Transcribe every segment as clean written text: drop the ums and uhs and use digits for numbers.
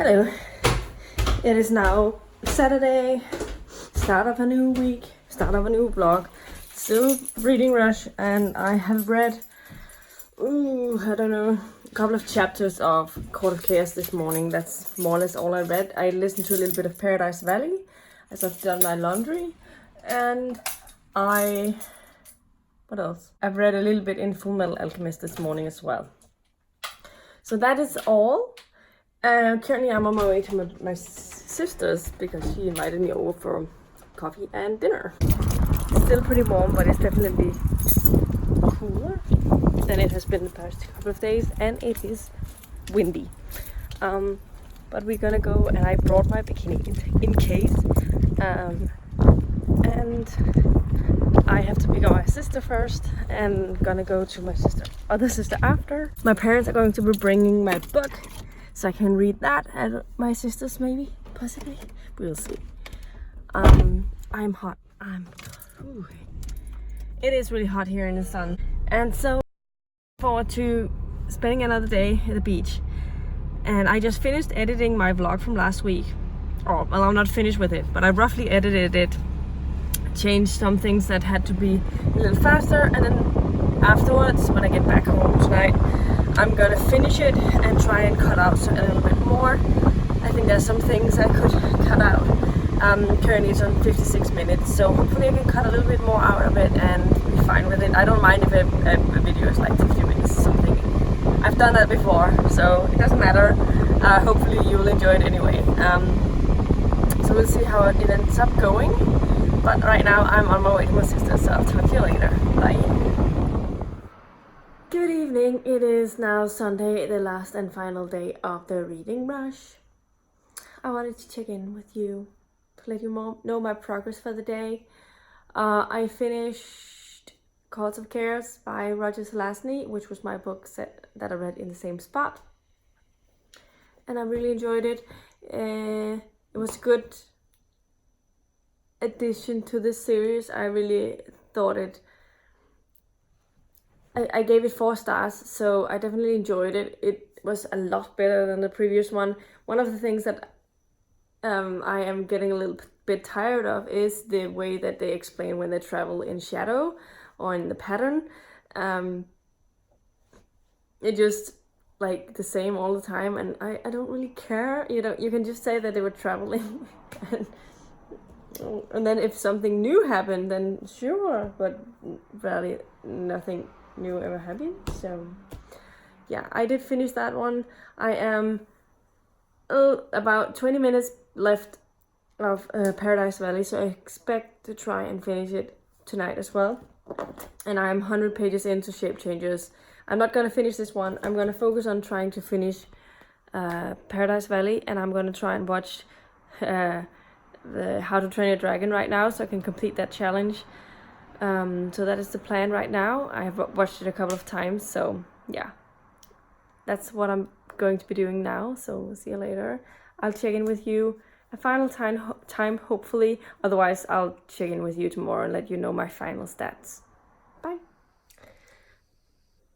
Hello, it is now Saturday, start of a new week, start of a new vlog. Still reading rush, and I have read, I don't know, a couple of chapters of Court of Chaos this morning. That's more or less all I read. I listened to a little bit of Paradise Valley as I've done my laundry, and what else? I've read a little bit in Full Metal Alchemist this morning as well. So that is all. Currently I'm on my way to my sister's because she invited me over for coffee and dinner. It's still pretty warm, but it's definitely cooler than it has been the past couple of days, and it is windy. But we're gonna go, and I brought my bikini in case. And I have to pick up my sister first, and gonna go to my other sister after. My parents are going to be bringing my book, so I can read that at my sister's, maybe, possibly. We'll see. I'm hot. It is really hot here in the sun, and so looking forward to spending another day at the beach. And I just finished editing my vlog from last week. Oh, well, I'm not finished with it, but I roughly edited it, changed some things that had to be a little faster, and then afterwards, when I get back home tonight, I'm gonna finish it and try and cut out a little bit more. I think there's some things I could cut out. Currently it's on 56 minutes, so hopefully I can cut a little bit more out of it and be fine with it. I don't mind if a video is like 50 minutes or something. I've done that before, so it doesn't matter. Hopefully you'll enjoy it anyway. So we'll see how it ends up going. But right now I'm on my way to my sister, so I'll talk to you later. Bye. Good evening. It is now Sunday, the last and final day of the reading rush. I wanted to check in with you to let you know my progress for the day. I finished Court of Chaos by Roger Zelazny, which was my book set that I read in the same spot, and I really enjoyed it. It was a good addition to this series. I really thought it. I gave it 4 stars, so I definitely enjoyed it. It was a lot better than the previous one. One of the things that I am getting a little bit tired of is the way that they explain when they travel in shadow or in the pattern. It just like the same all the time, and I don't really care. You can just say that they were traveling and then if something new happened, then sure, but really nothing new ever happened. So yeah, I did finish that one. I am about 20 minutes left of Paradise Valley, so I expect to try and finish it tonight as well. And I'm 100 pages into Shape Changes. I'm not gonna finish this one. I'm gonna focus on trying to finish Paradise Valley, and I'm gonna try and watch the How to Train Your Dragon right now, so I can complete that challenge. So that is the plan right now. I have watched it a couple of times, so yeah, that's what I'm going to be doing now. So we'll see you later. I'll check in with you a final time hopefully. Otherwise, I'll check in with you tomorrow and let you know my final stats. Bye.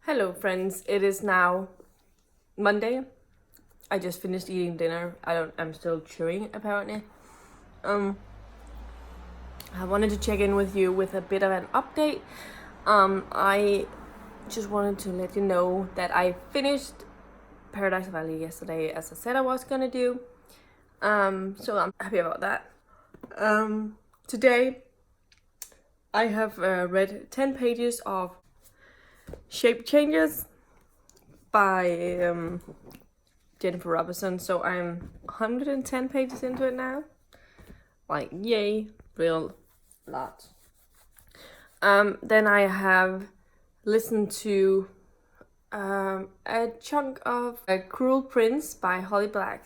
Hello friends, it is now Monday. I just finished eating dinner. I'm still chewing apparently. I wanted to check in with you with a bit of an update. I just wanted to let you know that I finished Paradise Valley yesterday, as I said I was gonna do. So I'm happy about that. Today I have read 10 pages of Shape Changes by Jennifer Robinson, so I'm 110 pages into it now. Like, yay, real lot. Then I have listened to a chunk of A Cruel Prince by Holly Black.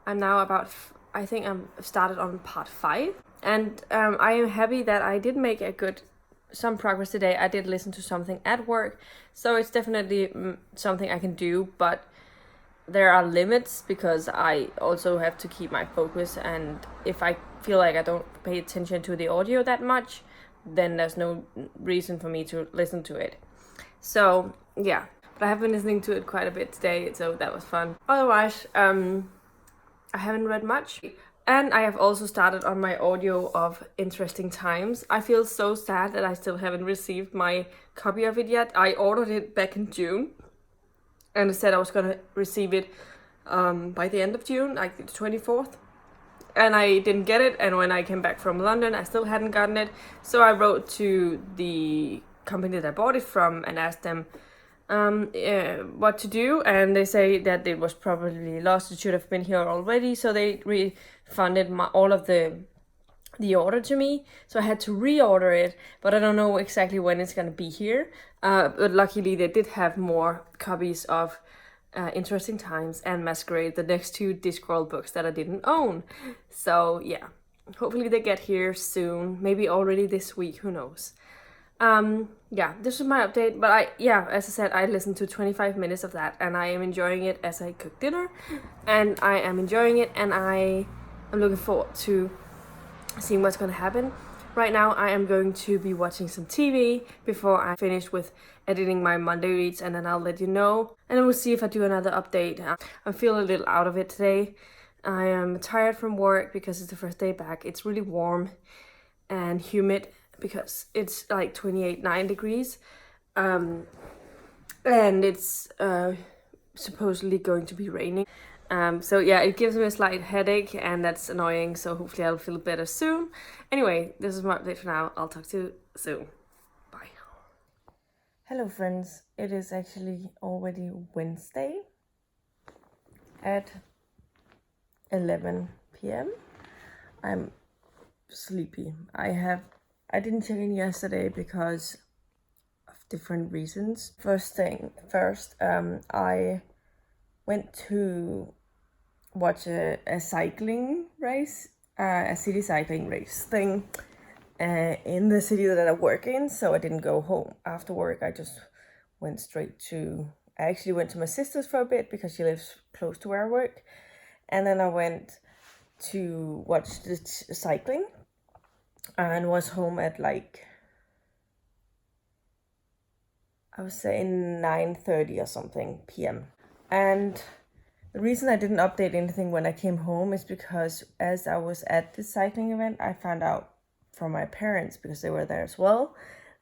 I'm now about, I think I'm started on part 5. And I am happy that I did make some progress today. I did listen to something at work, so it's definitely something I can do, but there are limits because I also have to keep my focus, and if I feel like I don't pay attention to the audio that much, then there's no reason for me to listen to it. So yeah, But I have been listening to it quite a bit today, so that was fun. Otherwise, I haven't read much. And I have also started on my audio of Interesting Times. I feel so sad that I still haven't received my copy of it yet. I ordered it back in June and I said I was gonna receive it by the end of June, like the 24th. And I didn't get it, and when I came back from London, I still hadn't gotten it. So I wrote to the company that I bought it from and asked them what to do, and they say that it was probably lost. It should have been here already, so they refunded all of the order to me. So I had to reorder it, but I don't know exactly when it's gonna be here. But luckily they did have more copies of Interesting Times and Masquerade, the next two Discworld books that I didn't own. So yeah, hopefully they get here soon, maybe already this week, who knows. Yeah, this was my update, but as I said, I listened to 25 minutes of that, and I am enjoying it as I cook dinner, and I am enjoying it, and I am looking forward to seeing what's gonna happen. Right now, I am going to be watching some TV before I finish with editing my Monday reads, and then I'll let you know, and then we'll see if I do another update. I feel a little out of it today. I am tired from work because it's the first day back. It's really warm and humid, because it's like 28-9 degrees, and it's supposedly going to be raining. So yeah, it gives me a slight headache, and that's annoying, so hopefully I'll feel better soon. Anyway, this is my update for now. I'll talk to you soon. Bye. Hello friends, it is actually already Wednesday at 11 p.m. I'm sleepy. I didn't check in yesterday because of different reasons. First, I went to watch a cycling race, a city cycling race thing in the city that I work in. So I didn't go home after work. I just went I actually went to my sister's for a bit because she lives close to where I work. And then I went to watch the cycling, and was home at like, I would say 9:30 or something p.m. And the reason I didn't update anything when I came home is because as I was at this cycling event, I found out from my parents, because they were there as well,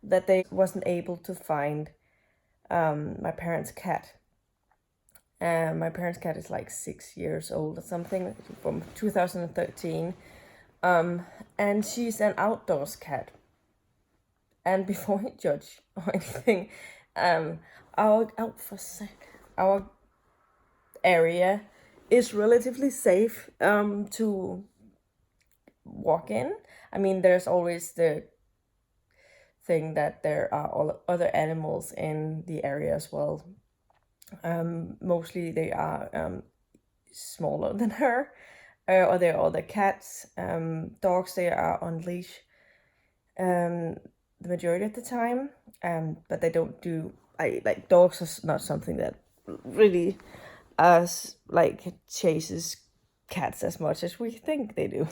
that they wasn't able to find my parents' cat. My parents' cat is like 6 years old or something, from 2013. And she's an outdoors cat. And before you judge or anything, our area is relatively safe to walk in. I mean, there's always the thing that there are all other animals in the area as well. Mostly they are smaller than her. Or there are other cats, dogs, they are on leash the majority of the time, but they don't do, like dogs are not something that really chases cats as much as we think they do.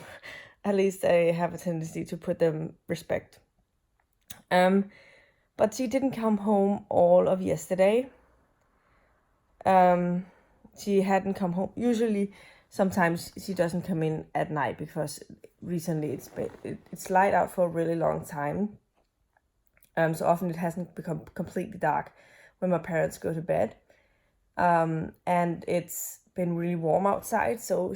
At least they have a tendency to put them respect. But she didn't come home all of yesterday. She hadn't come home. Usually, sometimes she doesn't come in at night, because recently it's light out for a really long time. So often it hasn't become completely dark when my parents go to bed. And it's been really warm outside, so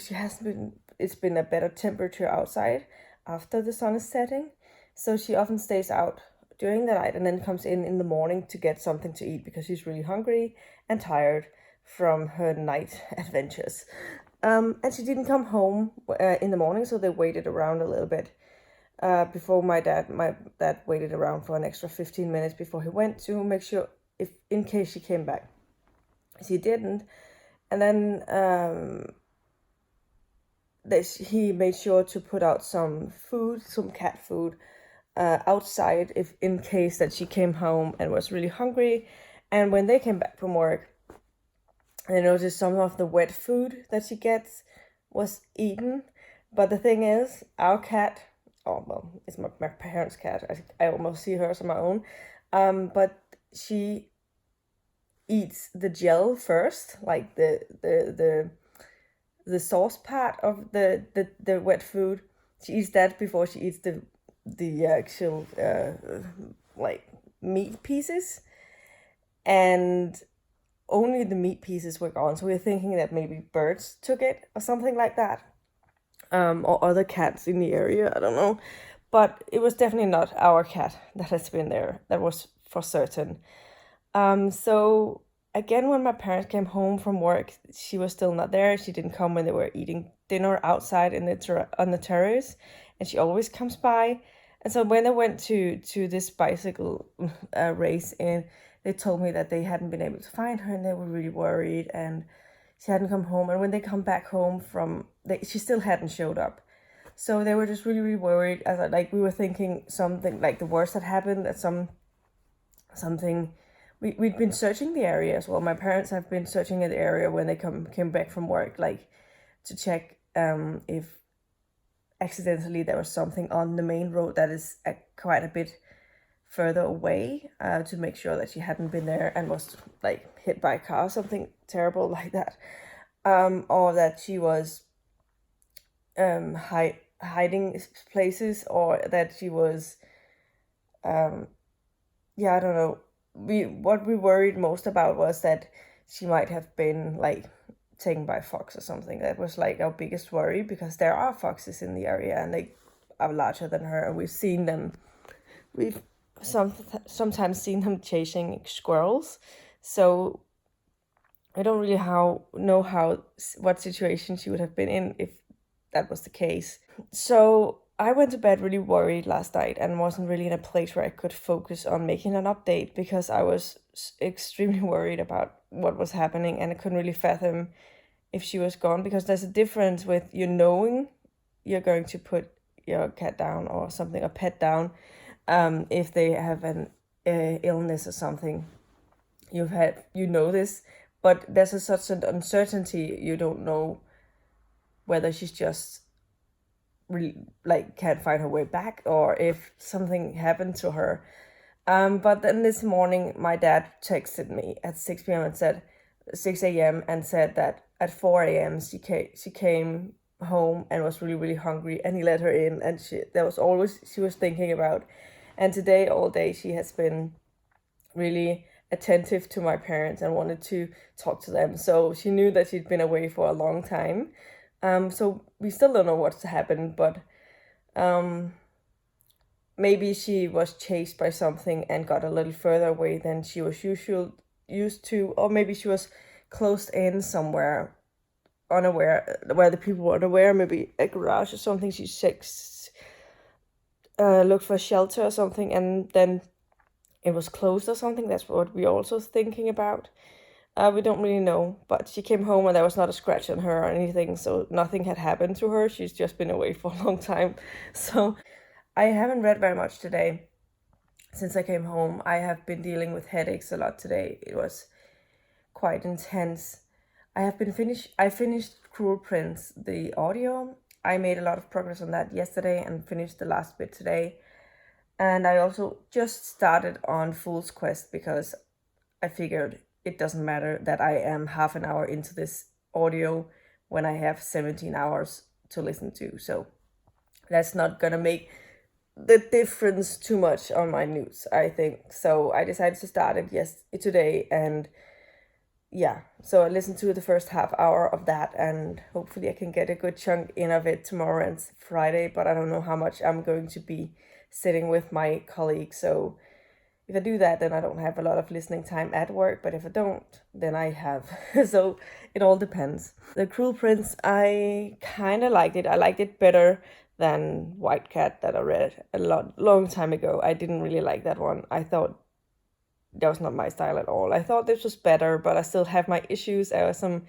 it's been a better temperature outside after the sun is setting. So she often stays out during the night and then comes in the morning to get something to eat, because she's really hungry and tired from her night adventures. And she didn't come home in the morning, so they waited around a little bit before my dad waited around for an extra 15 minutes before he went to make sure in case she came back. She didn't, and then he made sure to put out some cat food outside, if in case that she came home and was really hungry. And when they came back from work, I noticed some of the wet food that she gets was eaten. But the thing is, our cat, it's my parents' cat. I almost see her as my own. But she eats the gel first, like the sauce part of the wet food. She eats that before she eats the actual like meat pieces, and only the meat pieces were gone. So we were thinking that maybe birds took it or something like that, or other cats in the area. I don't know, but it was definitely not our cat that has been there. That was for certain. So again, when my parents came home from work, she was still not there. She didn't come when they were eating dinner outside in on the terrace, and she always comes by. And so when I went to this bicycle race, and they told me that they hadn't been able to find her, and they were really worried, and she hadn't come home. And when they come back home she still hadn't showed up. So they were just really, really worried. As like we were thinking something like the worst had happened, that something. We'd been searching the area as well. My parents have been searching the area when they came back from work, like to check if accidentally there was something on the main road that is quite a bit further away, to make sure that she hadn't been there and was like hit by a car or something terrible like that, or that she was hiding places, or that she was I don't know. What we worried most about was that she might have been like taken by a fox or something. That was like our biggest worry, because there are foxes in the area and they are larger than her, and we've seen them. We've sometimes seen them chasing squirrels, so I don't really know what situation she would have been in if that was the case. So I went to bed really worried last night and wasn't really in a place where I could focus on making an update, because I was extremely worried about what was happening, and I couldn't really fathom if she was gone, because there's a difference with you knowing you're going to put your cat down or something, a pet down, if they have an illness or something. You know this, but there's such an uncertainty. You don't know whether she's just really like can't find her way back, or if something happened to her. But then this morning my dad texted me at 6 p.m. and said 6 a.m. and said that at 4 a.m. she came home and was really, really hungry, and he let her in, and she was thinking about. And today all day she has been really attentive to my parents and wanted to talk to them. So she knew that she'd been away for a long time. So we still don't know what's happened, but maybe she was chased by something and got a little further away than she was used to, or maybe she was closed in somewhere, unaware, where the people were unaware, maybe a garage or something. She looked for shelter or something, and then it was closed or something. That's what we're also thinking about. We don't really know, but she came home and there was not a scratch on her or anything, so nothing had happened to her. She's just been away for a long time. So I haven't read very much today since I came home. I have been dealing with headaches a lot today. It was quite intense. I finished Cruel Prince, the audio. I made a lot of progress on that yesterday and finished the last bit today. And I also just started on Fool's Quest, because I figured it doesn't matter that I am half an hour into this audio when I have 17 hours to listen to. So that's not gonna make the difference too much on my NEWTS, I think. So I decided to start it today, and yeah, so I listened to the first half hour of that, and hopefully I can get a good chunk in of it tomorrow and Friday, but I don't know how much I'm going to be sitting with my colleague. So if I do that, then I don't have a lot of listening time at work, but if I don't, then I have. So it all depends. The Cruel Prince, I kind of liked it. I liked it better than White Cat that I read long time ago. I didn't really like that one. I thought that was not my style at all. I thought this was better, but I still have my issues. There are some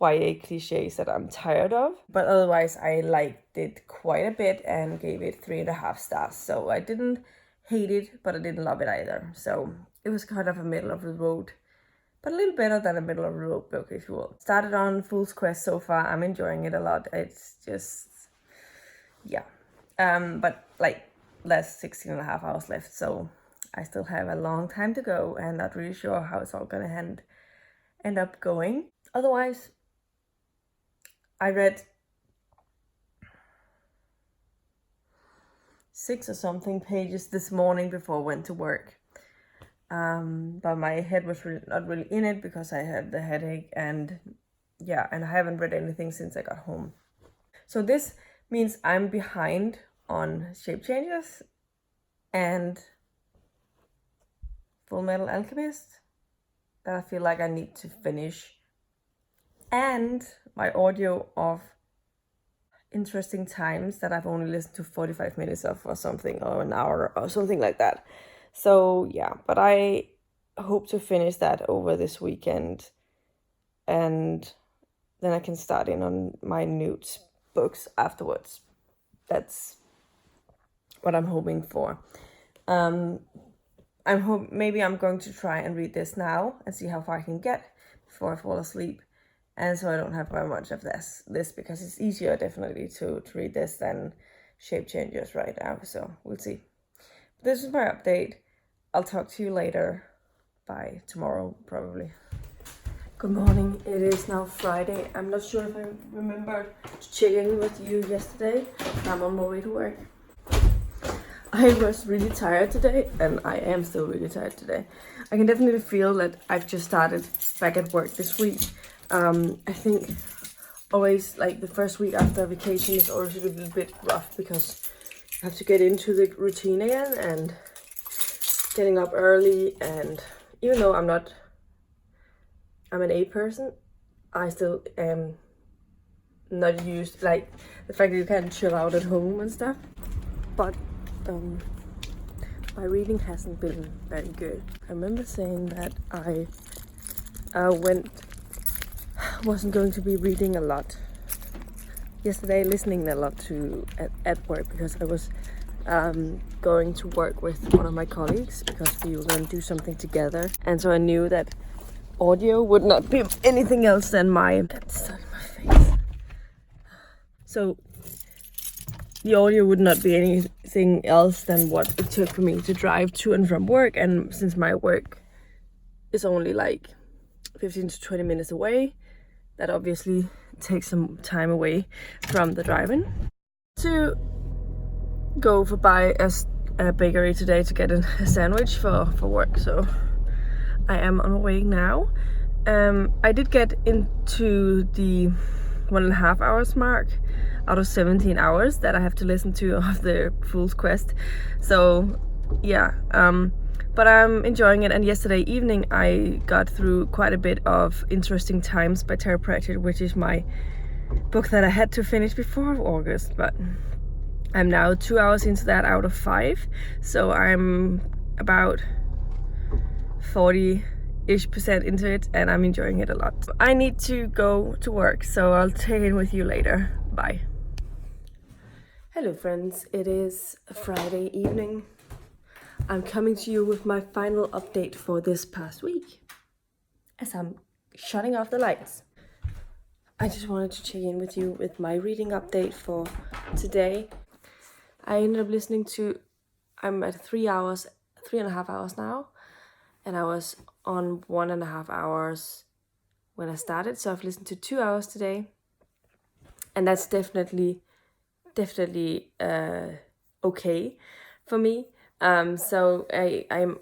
YA cliches that I'm tired of, but otherwise I liked it quite a bit and gave it 3.5 stars. So I didn't hate it, but I didn't love it either. So it was kind of a middle of the road, but a little better than a middle of the road book, if you will. Started on Fool's Quest so far. I'm enjoying it a lot. It's just, yeah. But like less 16.5 hours left, so I still have a long time to go and not really sure how it's all gonna end up going. Otherwise, I read 6 or something pages this morning before I went to work. But my head was not really in it because I had the headache, and I haven't read anything since I got home. So this means I'm behind on Shape Changes and Full Metal Alchemist that I feel like I need to finish, and my audio of Interesting Times that I've only listened to 45 minutes of or something, or an hour or something like that. So yeah, but I hope to finish that over this weekend, and then I can start in on my NEWTS books afterwards. That's what I'm hoping for. Maybe I'm going to try and read this now and see how far I can get before I fall asleep. And so I don't have very much of this because it's easier definitely to read this than Shape Changes right now. So we'll see. This is my update. I'll talk to you later. By tomorrow, probably. Good morning. It is now Friday. I'm not sure if I remembered to check in with you yesterday. I'm on my way to work. I was really tired today, and I am still really tired today. I can definitely feel that I've just started back at work this week. I think always like the first week after vacation is always a little bit rough because you have to get into the routine again and getting up early. And even though I'm an A person, I still am not used, like the fact that you can chill out at home and stuff. But my reading hasn't been very good. I remember saying that I wasn't going to be reading a lot yesterday, listening a lot to at work, because I was going to work with one of my colleagues because we were going to do something together, and so I knew that audio would not be anything else than my face. So the audio would not be anything else than what it took for me to drive to and from work, and since my work is only like 15 to 20 minutes away, that obviously takes some time away from the driving. To go by a bakery today to get a sandwich for work, so I am on my way now. I did get into the 1.5 hours mark out of 17 hours that I have to listen to of the Fool's Quest. So yeah, but I'm enjoying it. And yesterday evening I got through quite a bit of Interesting Times by Terry Pratchett, which is my book that I had to finish before August, but I'm now 2 hours into that out of 5, so I'm about 40-ish% into it, and I'm enjoying it a lot. I need to go to work, so I'll check in with you later. Bye. Hello friends, it is Friday evening. I'm coming to you with my final update for this past week as I'm shutting off the lights. I just wanted to check in with you with my reading update for today. I ended up listening to, I'm at 3.5 hours now, and I was on 1.5 hours when I started, so I've listened to 2 hours today, and that's definitely okay for me. So I'm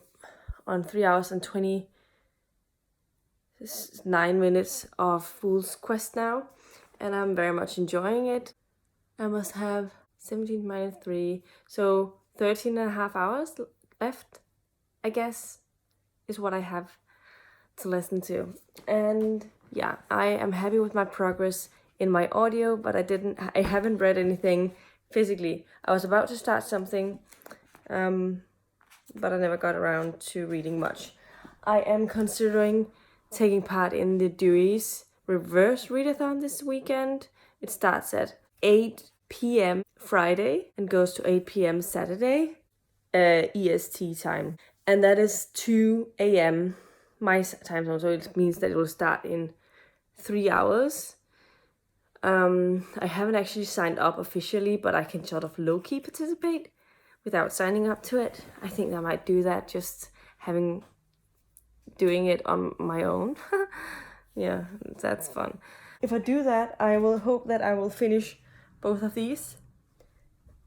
on 3 hours and 29 minutes of Fool's Quest now, and I'm very much enjoying it. I must have 17 minus 3, so 13.5 hours left, I guess, is what I have to listen to. And yeah, I am happy with my progress in my audio, but I haven't read anything physically. I was about to start something, but I never got around to reading much. I am considering taking part in the Dewey's reverse readathon this weekend. It starts at 8 p.m. Friday and goes to 8 p.m. Saturday, EST time. And that is 2 a.m. my time zone, so it means that it will start in 3 hours. I haven't actually signed up officially, but I can sort of low-key participate, without signing up to it. I think I might do that, just doing it on my own. Yeah, that's fun. If I do that, I will hope that I will finish both of these.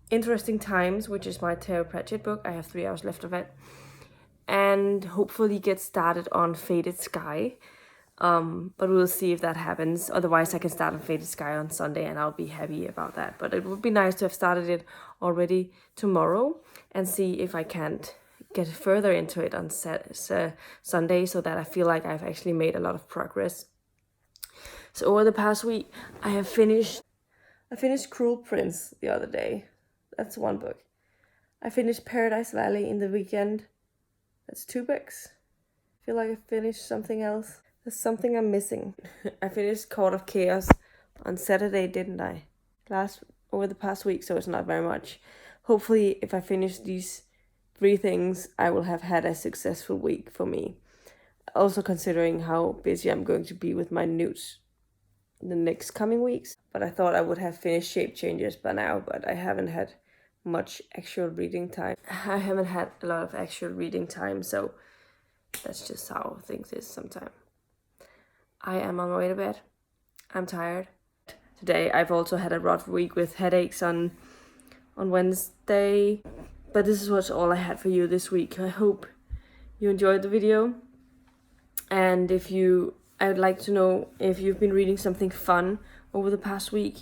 Interesting Times, which is my Terry Pratchett book. I have 3 hours left of it. And hopefully get started on Faded Sky. But we'll see if that happens. Otherwise, I can start on Faded Sky on Sunday and I'll be happy about that. But it would be nice to have started it already tomorrow and see if I can't get further into it on Sunday, so that I feel like I've actually made a lot of progress. So over the past week, I finished Cruel Prince the other day. That's one book. I finished Paradise Valley in the weekend. That's 2 books. I feel like I finished something else. There's something I'm missing. I finished Court of Chaos on Saturday, didn't I? Over the past week, so it's not very much. Hopefully, if I finish these 3 things, I will have had a successful week for me. Also considering how busy I'm going to be with my NEWTS the next coming weeks. But I thought I would have finished Shape Changes by now, but I haven't had much actual reading time. I haven't had a lot of actual reading time, so that's just how things is sometimes. I am on my way to bed. I'm tired. Today I've also had a rough week with headaches on Wednesday. But this is all I had for you this week. I hope you enjoyed the video. And I would like to know if you've been reading something fun over the past week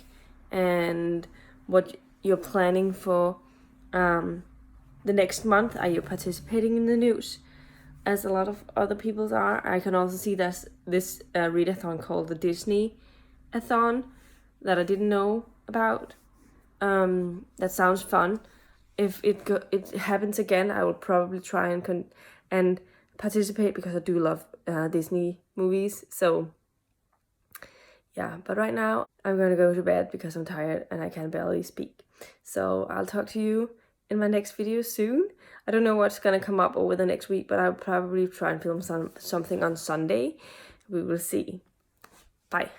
and what you're planning for the next month. Are you participating in the NEWTS, as a lot of other people are? I can also see there's this readathon called the Disney-athon that I didn't know about. That sounds fun. If it happens again, I will probably try and participate, because I do love Disney movies. So yeah, but right now I'm gonna go to bed because I'm tired and I can barely speak. So I'll talk to you in my next video soon. I don't know what's gonna come up over the next week, but I'll probably try and film something on Sunday. We will see. Bye.